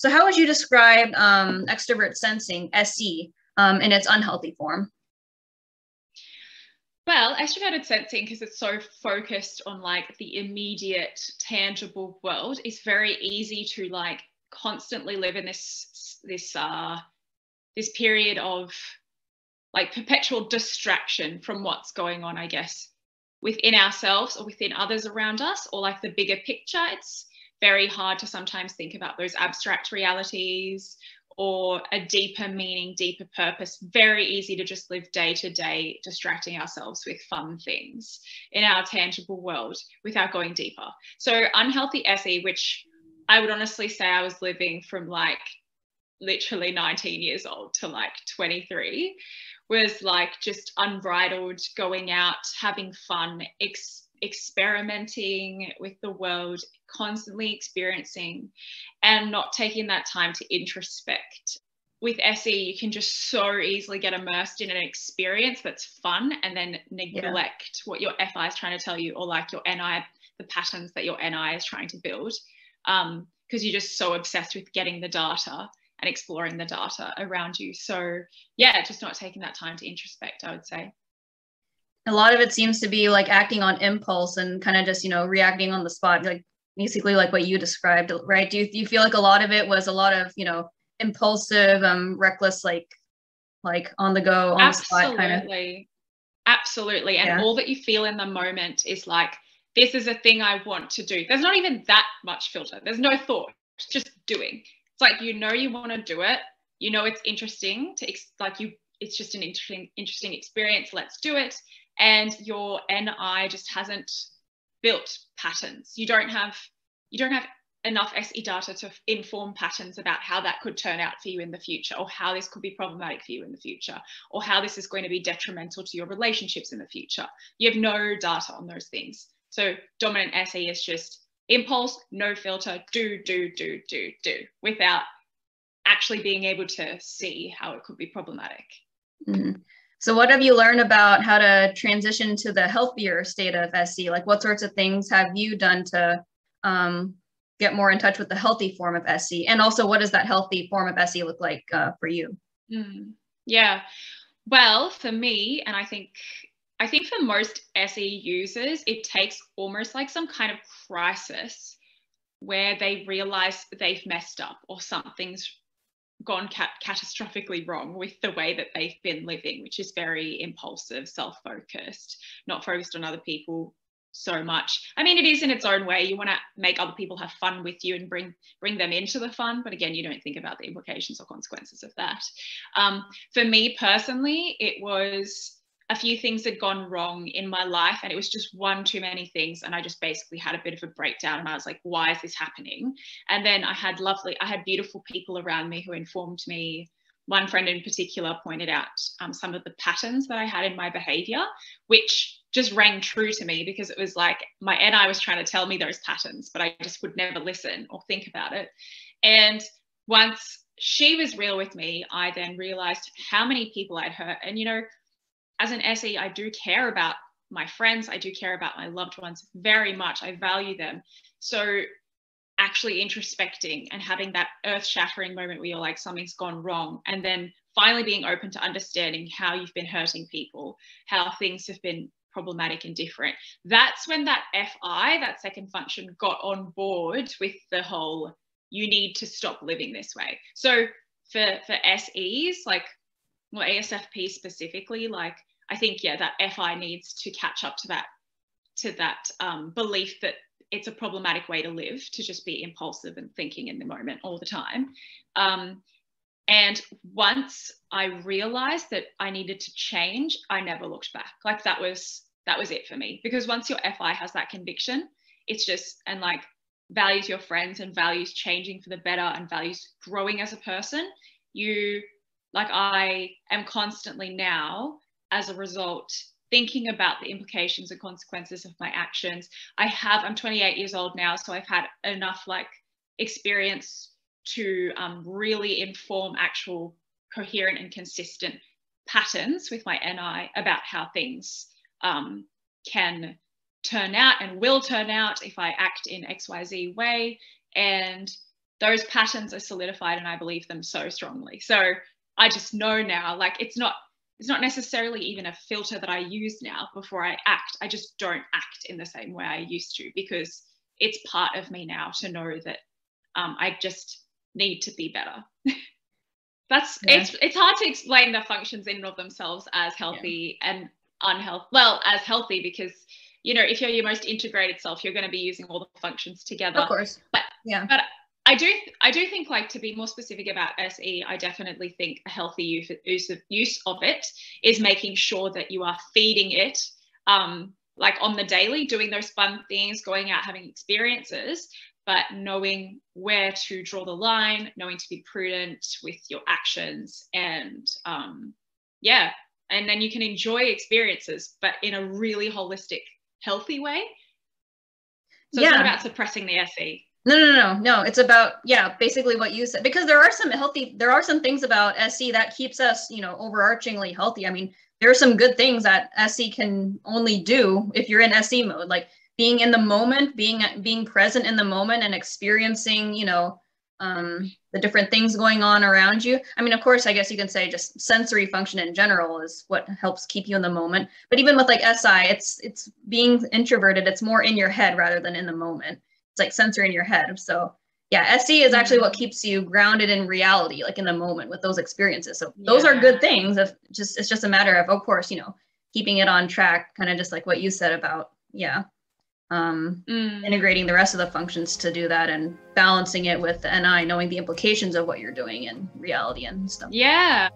So how would you describe extrovert sensing, SE, in its unhealthy form? Well, extroverted sensing, because it's so focused on like the immediate tangible world, is very easy to like constantly live in this period of like perpetual distraction from what's going on, I guess, within ourselves or within others around us, or like the bigger picture. It's very hard to sometimes think about those abstract realities or a deeper meaning, deeper purpose. Very easy to just live day to day, distracting ourselves with fun things in our tangible world without going deeper. So unhealthy SE, which I would honestly say I was living from like literally 19 years old to like 23, was like just unbridled, going out, having fun, experimenting with the world, constantly experiencing, and not taking that time to introspect. With SE, you can just so easily get immersed in an experience that's fun and then neglect what your FI is trying to tell you, or like your NI, the patterns that your NI is trying to build, because you're just so obsessed with getting the data and exploring the data around you. So yeah, just not taking that time to introspect, I would say. A lot of it seems to be like acting on impulse and kind of just, you know, reacting on the spot, like basically like what you described, right? Do you feel like a lot of it was a lot of, you know, impulsive, reckless, like on the go, on the spot kind of? Absolutely. And all that you feel in the moment is like, this is a thing I want to do. There's not even that much filter. There's no thought, it's just doing. It's like, you know, you want to do it. You know, it's interesting to it's just an interesting experience. Let's do it. And your NI just hasn't built patterns. You don't have enough SE data to inform patterns about how that could turn out for you in the future, or how this could be problematic for you in the future, or how this is going to be detrimental to your relationships in the future. You have no data on those things. So dominant SE is just impulse, no filter, do, without actually being able to see how it could be problematic. Mm-hmm. So what have you learned about how to transition to the healthier state of SE? Like what sorts of things have you done to get more in touch with the healthy form of SE? And also, what does that healthy form of SE look like for you? Yeah, well, for me, and I think for most SE users, it takes almost like some kind of crisis where they realize they've messed up or something's gone catastrophically wrong with the way that they've been living, which is very impulsive, self-focused, not focused on other people so much. I mean, it is in its own way. You want to make other people have fun with you and bring them into the fun, but again, you don't think about the implications or consequences of that. For me personally, it was a few things had gone wrong in my life, and it was just one too many things, and I just basically had a bit of a breakdown, and I was like, why is this happening? And then I had beautiful people around me who informed me. One friend in particular pointed out some of the patterns that I had in my behavior, which just rang true to me, because it was like my NI was trying to tell me those patterns, but I just would never listen or think about it. And once she was real with me, I then realized how many people I'd hurt. And, you know, as an SE, I do care about my friends. I do care about my loved ones very much. I value them. So actually introspecting and having that earth-shattering moment where you're like, something's gone wrong, and then finally being open to understanding how you've been hurting people, how things have been problematic and different. That's when that FI, that second function, got on board with the whole, you need to stop living this way. So for SEs, like, well, ESFP specifically, like, I think, yeah, that FI needs to catch up to that belief that it's a problematic way to live, to just be impulsive and thinking in the moment all the time. And once I realized that I needed to change, I never looked back. Like that was it for me, because once your FI has that conviction, it's just, and like values your friends and values changing for the better and values growing as a person, I am constantly now, as a result, thinking about the implications and consequences of my actions. I'm 28 years old now, so I've had enough like experience to really inform actual coherent and consistent patterns with my NI about how things can turn out and will turn out if I act in XYZ way. And those patterns are solidified and I believe them so strongly. So I just know now, like, it's not necessarily even a filter that I use now before I act. I just don't act in the same way I used to, because it's part of me now to know that I just need to be better. It's hard to explain the functions in and of themselves as healthy and unhealthy. Well, as healthy, because, you know, if you're your most integrated self, you're going to be using all the functions together. Of course. But I do think, like, to be more specific about SE, I definitely think a healthy use of it is making sure that you are feeding it, like, on the daily, doing those fun things, going out, having experiences, but knowing where to draw the line, knowing to be prudent with your actions, and and then you can enjoy experiences, but in a really holistic, healthy way. So it's not about suppressing the SE. No. It's about, basically what you said, because there are some things about SE that keeps us, you know, overarchingly healthy. I mean, there are some good things that SE can only do if you're in SE mode, like being in the moment, being present in the moment and experiencing, you know, the different things going on around you. I mean, of course, I guess you can say just sensory function in general is what helps keep you in the moment. But even with like SI, it's being introverted. It's more in your head rather than in the moment. It's like sensory in your head. So yeah, SE is actually what keeps you grounded in reality, like in the moment with those experiences. So those are good things. It's just a matter of course, you know, keeping it on track, kind of just like what you said about, integrating the rest of the functions to do that, and balancing it with the NI, knowing the implications of what you're doing in reality and stuff. Yeah.